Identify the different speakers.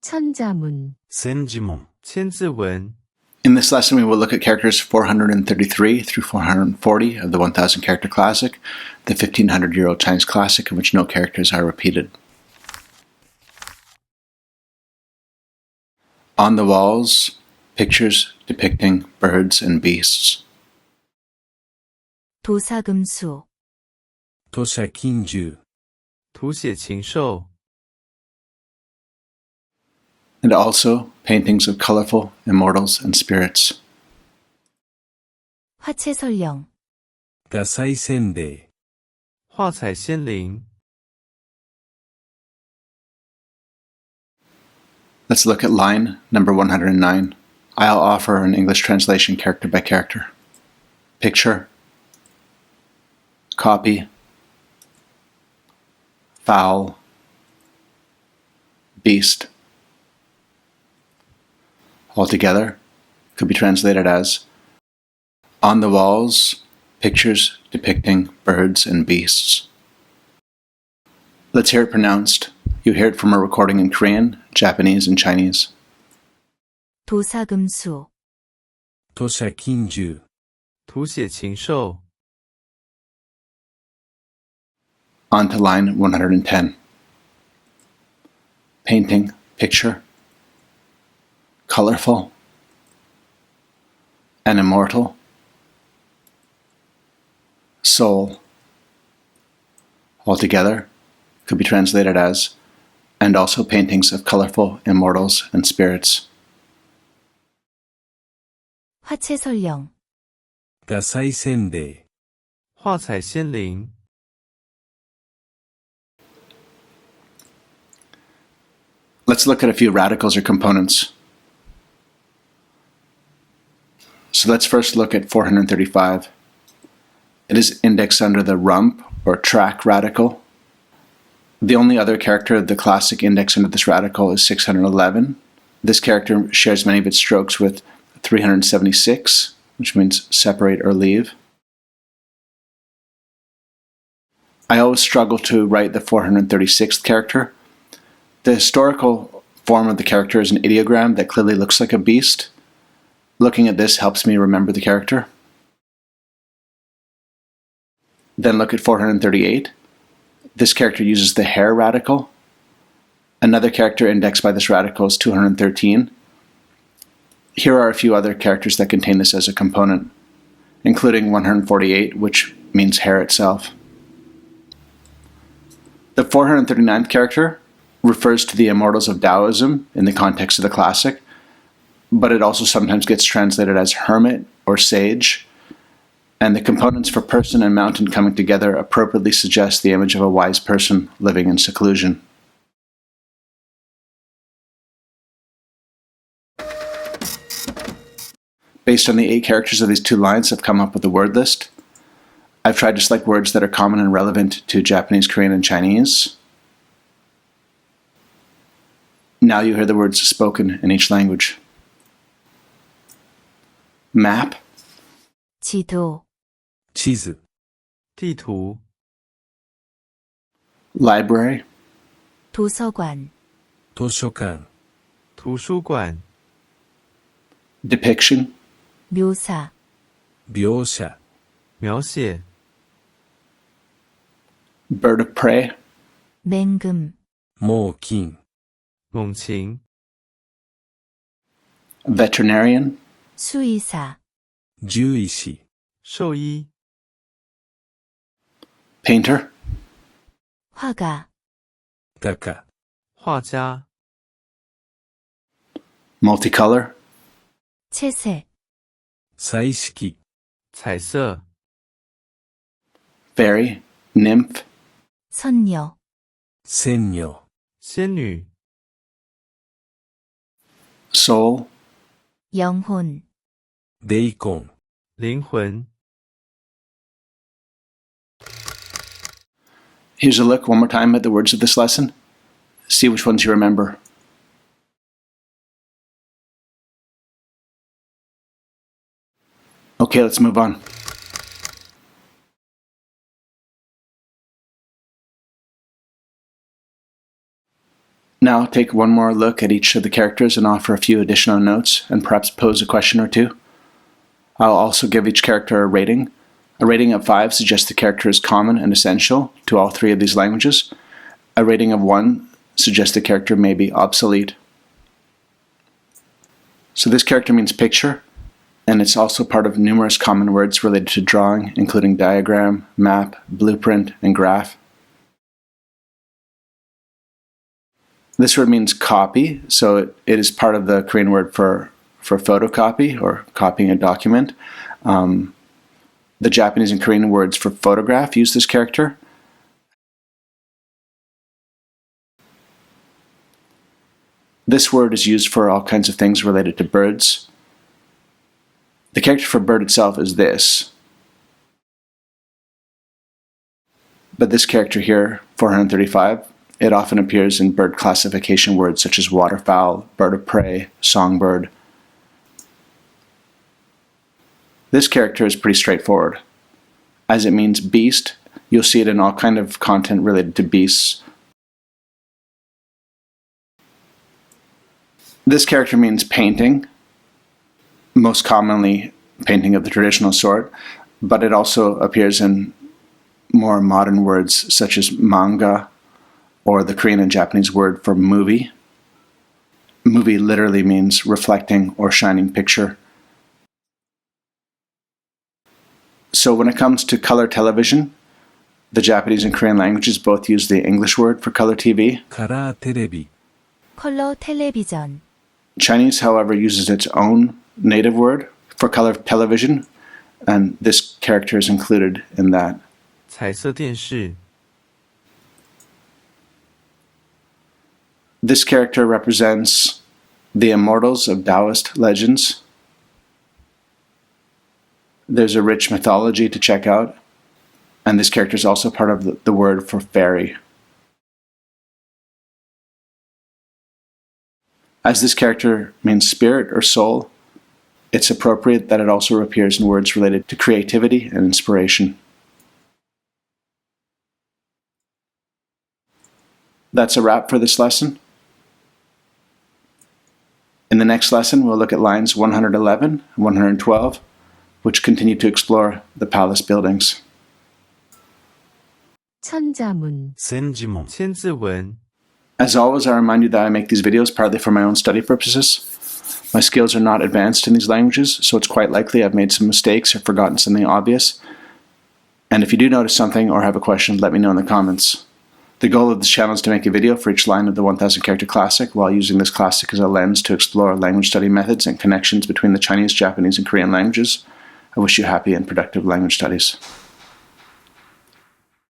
Speaker 1: 천자문,
Speaker 2: 千字文、
Speaker 3: 千字文.
Speaker 4: In this lesson, we will look at characters 433 through 440 of the 1000 character classic, the 1500-year-old Chinese classic in which no characters are repeated. On the walls, pictures depicting birds and beasts.
Speaker 1: 도사금수,
Speaker 2: 図写禽獸、
Speaker 3: 图写禽兽.
Speaker 4: And also paintings of colorful immortals and spirits.
Speaker 1: 화채설령,
Speaker 2: 畵采仙灵、
Speaker 3: 画彩仙灵.
Speaker 4: Let's look at line number 109. I'll offer an English translation character by character. Picture, copy, fowl, beast. Altogether, could be translated as, on the walls, pictures depicting birds and beasts. Let's hear it pronounced. You hear it from a recording in Korean, Japanese, and Chinese.
Speaker 1: 도사금수,
Speaker 2: 図写禽獸、
Speaker 3: 图写禽兽.
Speaker 4: On to line 110. Painting, picture, colorful, and immortal, soul. Altogether, could be translated as, and also paintings of colorful immortals and spirits.
Speaker 1: 화채설령,
Speaker 2: 畵采仙靈、
Speaker 3: 画彩仙灵.
Speaker 4: Let's look at a few radicals or components. So let's first look at 435. It is indexed under the rump or track radical. The only other character of the classic index under this radical is 611. This character shares many of its strokes with 376, which means separate or leave. I always struggle to write the 436th character. The historical form of the character is an ideogram that clearly looks like a beast. Looking at this helps me remember the character. Then look at 438. This character uses the hare radical. Another character indexed by this radical is 213. Here are a few other characters that contain this as a component, including 148, which means hare itself. The 439th character refers to the immortals of Taoism in the context of the classic, but it also sometimes gets translated as hermit or sage, and the components for person and mountain coming together appropriately suggest the image of a wise person living in seclusion. Based on the 8 characters of these 2 lines, I've come up with a word list. I've tried to select words that are common and relevant to Japanese, Korean, and Chinese. Now you hear the words spoken in each language. Map,
Speaker 1: 지도,
Speaker 2: 地図、
Speaker 3: 地图.
Speaker 4: library,
Speaker 1: 도서관,
Speaker 2: 図書館、
Speaker 3: 图书馆.
Speaker 4: depiction,
Speaker 1: 묘사,
Speaker 2: 描写、
Speaker 3: 描写.
Speaker 4: bird of prey,
Speaker 1: 맹금,
Speaker 2: 猛禽、
Speaker 3: 猛禽.
Speaker 4: veterinarian,
Speaker 1: 수의사,
Speaker 2: 獣医師、
Speaker 3: 兽医.
Speaker 4: painter,
Speaker 1: 화가,
Speaker 2: 画家、
Speaker 3: 画家.
Speaker 4: multicolor,
Speaker 1: 채색,
Speaker 2: 彩色、
Speaker 3: 彩色.
Speaker 4: fairy, nymph,
Speaker 1: 선녀,
Speaker 2: 仙女、
Speaker 3: 仙女.
Speaker 4: soul,
Speaker 1: 영혼,
Speaker 2: 霊魂。
Speaker 3: 灵魂.
Speaker 4: Here's a look one more time at the words of this lesson. See which ones you remember. Okay, let's move on. Now take one more look at each of the characters and offer a few additional notes and perhaps pose a question or two. I'll also give each character a rating. A rating of 5 suggests the character is common and essential to all 3 of these languages. A rating of 1 suggests the character may be obsolete. So this character means picture, and it's also part of numerous common words related to drawing, including diagram, map, blueprint, and graph. This word means copy, so it is part of the Korean word for photocopy or copying a document. The Japanese and Korean words for photograph use this character. This word is used for all kinds of things related to birds. The character for bird itself is this. But this character here, 435, it often appears in bird classification words such as waterfowl, bird of prey, songbird. This character is pretty straightforward. As it means beast, you'll see it in all kind of content related to beasts. This character means painting, most commonly painting of the traditional sort, but it also appears in more modern words such as manga, or the Korean and Japanese word for movie. Movie literally means reflecting or shining picture. So when it comes to color television, the Japanese and Korean languages both use the English word for color TV.
Speaker 2: カラーテレビ
Speaker 1: 컬러 텔레비전,
Speaker 4: Chinese, however, uses its own native word for color television, and this character is included in that.
Speaker 3: 彩色电视
Speaker 4: This character represents the immortals of Taoist legends. There's a rich mythology to check out, and this character is also part of the word for fairy. As this character means spirit or soul, it's appropriate that it also appears in words related to creativity and inspiration. That's a wrap for this lesson. In the next lesson, we'll look at lines 111 and 112, which continue to explore the palace buildings.
Speaker 1: 천자문,
Speaker 2: 千字文
Speaker 3: 千字文
Speaker 4: As always, I remind you that I make these videos partly for my own study purposes. My skills are not advanced in these languages, so it's quite likely I've made some mistakes or forgotten something obvious. And if you do notice something or have a question, let me know in the comments. The goal of this channel is to make a video for each line of the 1000 character classic while using this classic as a lens to explore language study methods and connections between the Chinese, Japanese, and Korean languages. I wish you happy and productive language studies.